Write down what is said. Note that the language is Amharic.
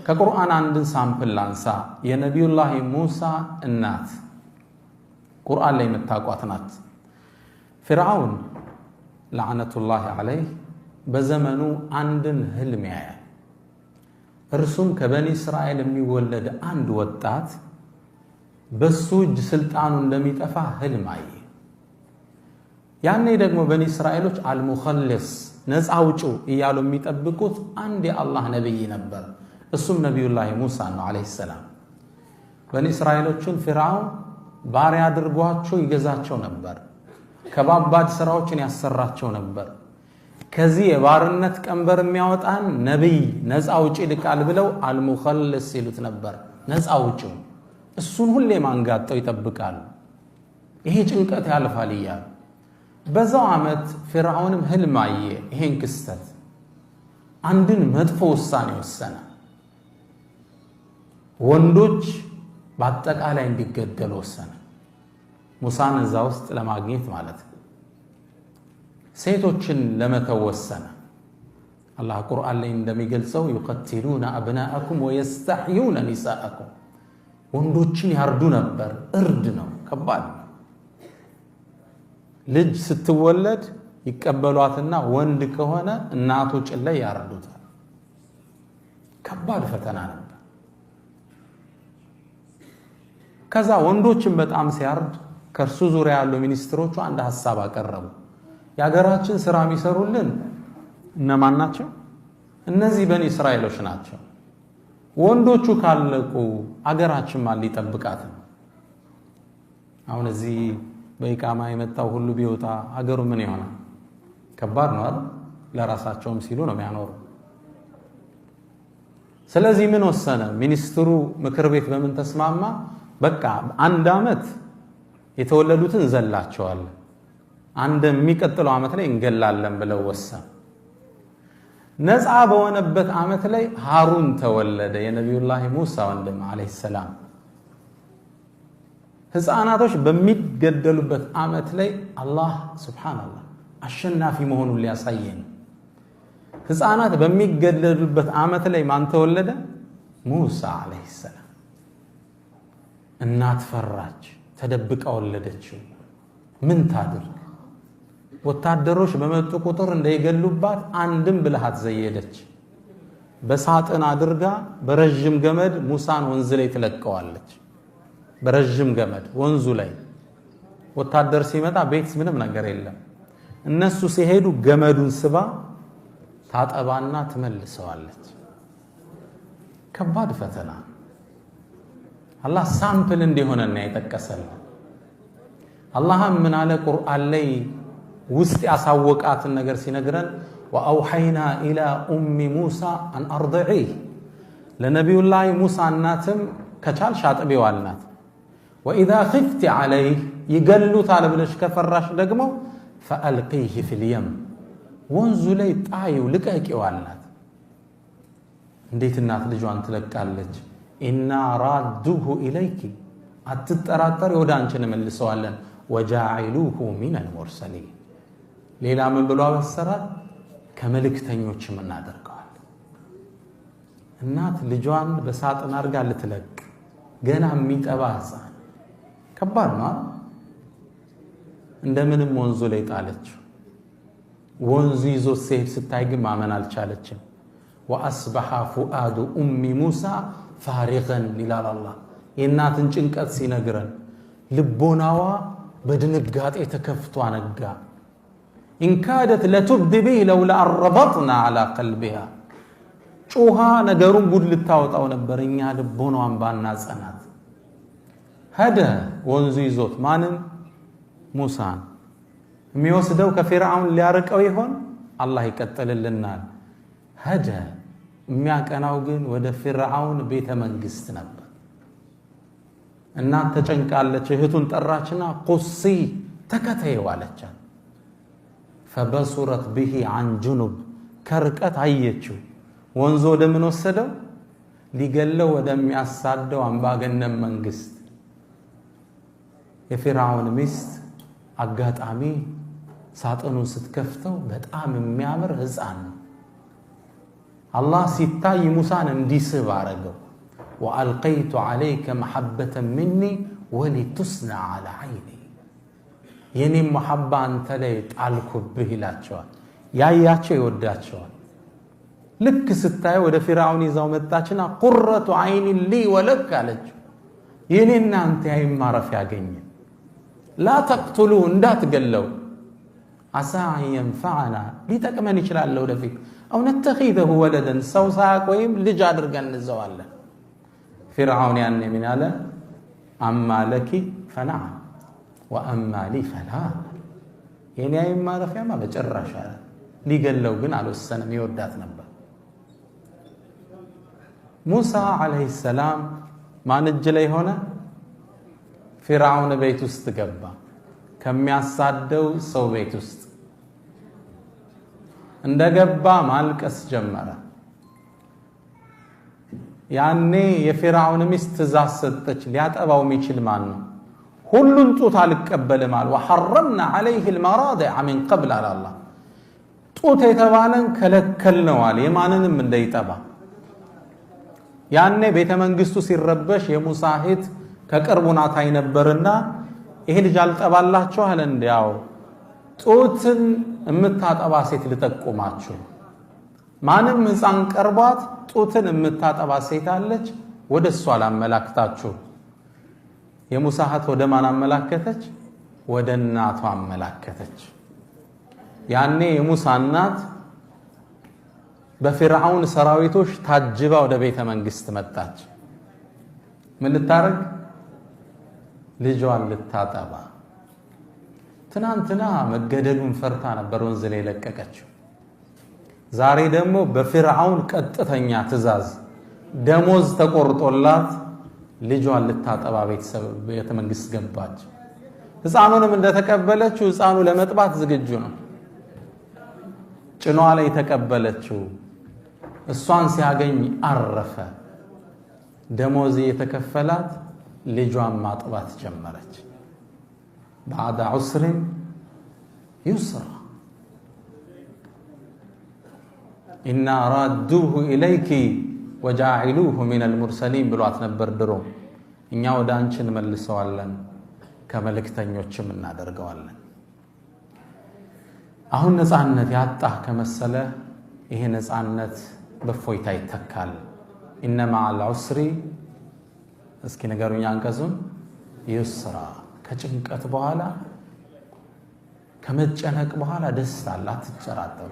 ከቁርአን አንድን ሳምፕል ላንሳ። የነቢዩላህ ሙሳ እናት ቁርአን ላይ የምታውቋት ናት። ፊርዓውን ለዓነቱላሂ ዐለይህ በዘመኑ አንድን ህልም ያያል። እርሱም ከበኒ እስራኤል የሚወለድ አንድ ወጣት በሱ እጅ ስልጣኑ እንደሚጠፋ ህልም አየ። ያኔ ደግሞ በኒ እስራኤሎች አልሙኸልስ ነፃ አውጪው እያሉ የሚጠብቁት አንድ የአላህ ነብይ ነበር። እሱም ነቢዩላህ ሙሳ ነው ዐለይሂ ሰላም። በኒ እስራኤሎችን ፊርዓውን ባሪያ አድርጓቸው ይገዛቸው ነበር። ከባባድ ስራዎችን ያሰራቸው ነበር። ከዚህ የባርነት ቀንበር የሚያወጣን ነብይ ነፃ አውጪ ልካል ብለው አልሙኸልስ ይሉት ነበር። ነፃ አውጪው እሱን ሁሌ ማንጋጠው ይጠብቃሉ። ይሄ ጭንቀት ያልፋል እያሉ በዛው ዓመት ፊርዓውንም ህልም አየ። ይሄን ክስተት አንድን መጥፎ ውሳኔ ወሰነ። ወንዶች በአጠቃላይ እንዲገደሉ ወሰነ። ሙሳን እዛ ውስጥ ለማግኘት ማለት ነው። ሴቶችን ለመተው ወሰነ። አላህ ቁርአን ላይ እንደሚገልጸው ዩቀትሉነ አብናአኩም ወየስተሕዩነ ኒሳአኩም፣ ወንዶችን ያርዱ ነበር። እርድ ነው፣ ከባድ ነው። ልጅ ስትወለድ ይቀበሏትና ወንድ ከሆነ እናቱ ጭን ላይ ያርዱታል። ከባድ ፈተና ነበር። ከዛ ወንዶችን በጣም ሲያርድ ከእርሱ ዙሪያ ያሉ ሚኒስትሮቹ አንድ ሐሳብ አቀረቡ። የሀገራችን ስራ የሚሰሩልን እነማን ናቸው? እነዚህ በኒ እስራኤሎች ናቸው። ወንዶቹ ካለቁ አገራችን ማን ሊጠብቃት ነው? አሁን እዚህ በኢቃማ የመጣው ሁሉ ቢወጣ አገሩ ምን ይሆናል? ከባድ ነው አይደል? ለራሳቸውም ሲሉ ነው የሚያኖሩ። ስለዚህ ምን ወሰነ ሚኒስትሩ? ምክር ቤት በምን ተስማማ? በቃ አንድ ዓመት የተወለዱትን እንዘላቸዋለን፣ አንድ የሚቀጥለው ዓመት ላይ እንገላለን ብለው ወሰኑ። ነፃ በሆነበት ዓመት ላይ ሃሩን ተወለደ፣ የነቢዩላህ ሙሳ ወንድም ዐለይሂ ሰላም። ህፃናቶች በሚገደሉበት ዓመት ላይ አላህ ሱብሓነላህ አሸናፊ መሆኑን ሊያሳየን፣ ህፃናት በሚገደሉበት ዓመት ላይ ማን ተወለደ? ሙሳ ዐለይሂ ሰላም። እናት ፈራች፣ ተደብቃ ወለደችው። ምን ታድርግ? ወታደሮች በመጡ ቁጥር እንዳይገሉባት አንድም ብልሃት ዘየደች። በሳጥን አድርጋ በረጅም ገመድ ሙሳን ወንዝ ላይ ትለቀዋለች። በረጅም ገመድ ወንዙ ላይ ወታደር ሲመጣ ቤት ምንም ነገር የለም። እነሱ ሲሄዱ ገመዱን ስባ ታጠባና ትመልሰዋለች። ከባድ ፈተና። አላህ ሳምፕል እንዲሆነና የጠቀሰልን አላህም ምን አለ ቁርአን ላይ ውስጥ ያሳወቃትን ነገር ሲነግረን ወአውሐይና ኢላ ኡሚ ሙሳ አን አርድዒህ፣ ለነቢዩላህ ሙሳ እናትም ከቻልሽ አጥቢው አልናት። ወኢዛ ኺፍቲ ዐለይህ፣ ይገሉታል ብለሽ ከፈራሽ ደግሞ ፈአልቂህ ፊልየም፣ ወንዙ ላይ ጣይው ልቀቂው አልናት። እንዴት እናት ልጇን ትለቃለች? ኢና ራዱሁ ኢለይኪ፣ አትጠራጠሪ ወደ አንቺ እንመልሰዋለን። ወጃዒሉሁ ሚነል ሙርሰሊን፣ ሌላ ምን ብሎ አበሰራት? ከመልእክተኞችም እናደርገዋለን። እናት ልጇን በሳጥን አድርጋ ልትለቅ፣ ገና የሚጠባ ሕፃን። ከባድ ነው። እንደምንም ወንዙ ላይ ጣለችው። ወንዙ ይዞት ሲሄድ ስታይ ግን ማመን አልቻለችም። ወአስበሐ ፉአዱ ኡሚ ሙሳ ፋሪገን ይላል አላህ። የእናትን ጭንቀት ሲነግረን ልቦናዋ በድንጋጤ ተከፍቶ አነጋ። ኢንካደት ለቱብዲ ቢህ ለውላ አረበጥና ዐላ ቀልቢሃ፣ ጩሃ ነገሩን ጉድ ልታወጣው ነበር እኛ ልቦናዋን ባናጸናት። ሄደ ወንዙ ይዞት ማንን? ሙሳን። የሚወስደው ከፊርዓውን ሊያርቀው ይሆን? አላህ ይቀጥልልናል። ሄደ የሚያቀናው ግን ወደ ፊርዓውን ቤተ መንግስት ነበር። እናት ተጨንቃለች። እህቱን ጠራችና ቁሲ ተከተይው አለቻት። ፈበሱረት ብሂ አን ጁኑብ፣ ከርቀት አየችው። ወንዞ ወደምን ወሰደው? ሊገለው ወደሚያሳደው አምባገነን መንግስት። የፊርዓውን ሚስት አጋጣሚ ሳጥኑን ስትከፍተው በጣም የሚያምር ሕፃን ነው። አላህ ሲታይ ሙሳን እንዲስብ አረገው وألقيت عليك محبة مني ولتصنع على عيني የኔ መሐባ አንተ ላይ ጣልኩብህ ይላቸዋል ያያቸው ይወዳቸዋል ልክ ስታይ ወደ ፊርዓውን ይዛው መጣችና ቁረቱ አይኒ ሊ ወለክ አለች የኔና አንተ ያይማረፍ ያገኘ لا تقتلوا እንዳትገለው عسى أن ينفعنا ሊጠቅመን ይችላል ወደፊት أو نتخذه ولدا ሰው ሳያቆይም ልጅ አድርገን እንዘዋለን فرعون يعني من على أما لك فنعم وأما لي فلا يعني أي ما رفع ما بجرش لي قال له قن على السنة يودات نبا موسى عليه السلام ما نجلي هنا فرعون بيت استقبا كم يصدو سو بيت است اندقبا مالك اسجمرا ያኔ የፊርዓውን ሚስት ትእዛዝ ሰጠች ሊያጠባው የሚችል ማን ነው ሁሉን ጡት አልቀበልም አለ وحرمنا عليه المراضع من قبل على الله ጡት የተባለን ከለከል ነው አለ የማንንም እንዳይጠባ ያኔ ቤተ መንግስቱ ሲረበሽ የሙሳ እህት ከቅርቡና ታይ ነበርና ይሄ ልጅ አልጠባላችሁ አለ እንዲያው ጡትን የምታጠባ ሴት ልጠቁማችሁ ማንም ህፃን ቀርቧት ጡትን የምታጠባ ሴት አለች ወደሷ አላመላክታችሁ የሙሳ እህት ወደ ማን አመላከተች ወደ እናቷ አመላከተች ያኔ የሙሳ እናት በፊርዓውን ሰራዊቶች ታጅባ ወደ ቤተ መንግስት መጣች ምን ልታረግ ልጇን ልታጠባ ትናንትና መገደሉን ፈርታ ነበር ወንዝ ላይ ለቀቀችው ዛሬ ደግሞ በፊርዓውን ቀጥተኛ ትእዛዝ ደሞዝ ተቆርጦላት ልጇን ልታጠባ ቤተ መንግስት ገባች ህፃኑንም እንደተቀበለችው ህፃኑ ለመጥባት ዝግጁ ነው ጭኗ ላይ ተቀበለችው እሷን ሲያገኝ አረፈ ደሞዝ የተከፈላት ልጇን ማጥባት ጀመረች بعد عسر يسرا إنا رادوه إليك وجاعلوه من المرسلين ብሏት ነበር ድሮ እኛ ወደ አንቺ እንመልሰዋለን ከመልእክተኞችም እናደርገዋለን አሁን ነፃነት ያጣ ከመሰለ ይሄ ነፃነት በፎይታ ይተካል إن مع العسر እስኪ ነገሩኛ አንቀጹን ይስራ ከጭንቀት በኋላ ከመጨነቅ በኋላ ደስታ አትጨራጠሩ